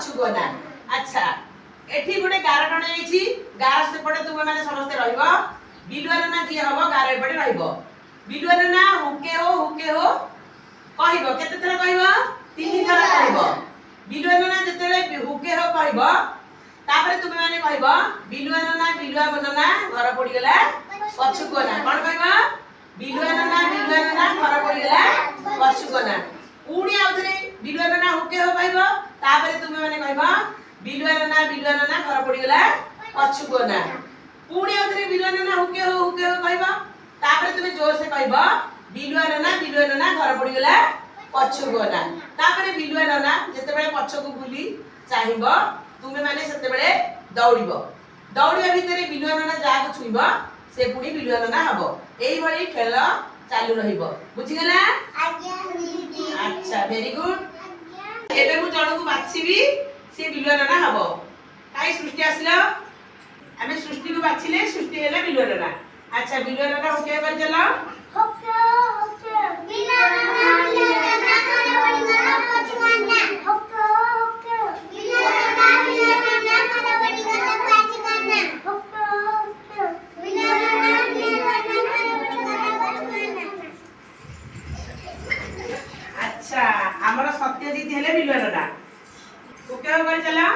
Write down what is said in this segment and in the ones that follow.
पछुको ना अच्छा एठी गोटे गार टणे आइछि गार से पड़े तुमे माने समस्त रहइबो बिलुआर ना जी हबो गार एपटे रहइबो बिलुआर ना हुके हो कहइबो केते थरा कहइबो तीन थरा कहइबो बिलुआर ना जेतेले हुके हो कहइबो तापरे तुमे माने कहइबो बिलुआर ना बिलुआ बनना घर पड़ी गेला पछुको ना कोन कहइबो बिलुआर ना घर पड़ी गेला पछुको ना पुणी आउथरे बिलुआर ना हुके हो कहइबो तापरे तुमे माने कहइबो बिलुआर ना घर पड़ी गेला पछुको ना पुणी आउथरे बिलुआर ना हुके हो कहइबो तापरे तुमे जोर से कहइबो बिलुआर ना घर पड़ी गेला पछुको ना तापरे बिलुआर ना जते बेले पछको बुली चाहिबो तुमे माने सेते बेले दौड़िबो दौड़िया भितरे बिलुआर ना जाको छुइबो से पुणी बिलुआर ना हबो एई भली खेल चालू रहिबो बुझि गेला आज्ञा दीदी अच्छा वेरी गुड एबे मु जणको बाछिबी से बिलुआर ना हबो काई सृष्टि आसिलो आमे सृष्टि को बाछिले सृष्टि हेला बिलुआर ना अच्छा बिलुआर ना होके कर चलो होके बिलुआर ना घर पड़ी गेला पछुको ना होके बिलुआर ना घर पड़ी गेला पछुको ना होके बिलुआर ना घर पड़ी गेला पछुको ना अच्छा हमर सत्यजीत हेले बिलुआर ना होके हो कर चलो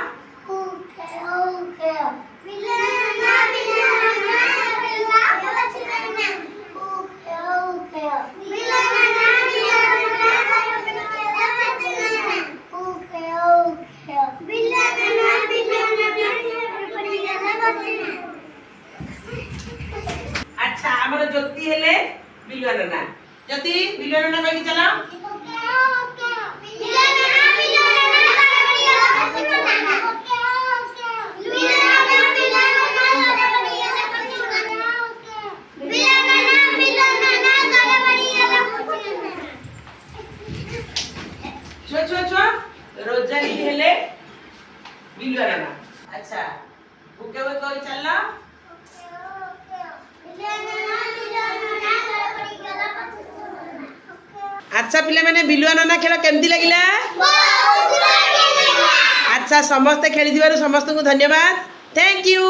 होके बिलुआर ना अच्छा हमर ज्योति हेले बिलुआर ना ज्योति बिलुआर ना कहि चलो रोजाली हेले बिलुआर ना अच्छा ओके वो कोई चलना अच्छा पिला माने बिलुआर ना खेल केमती लागिला अच्छा समस्त खेली दिवार समस्त को धन्यवाद थैंक यू।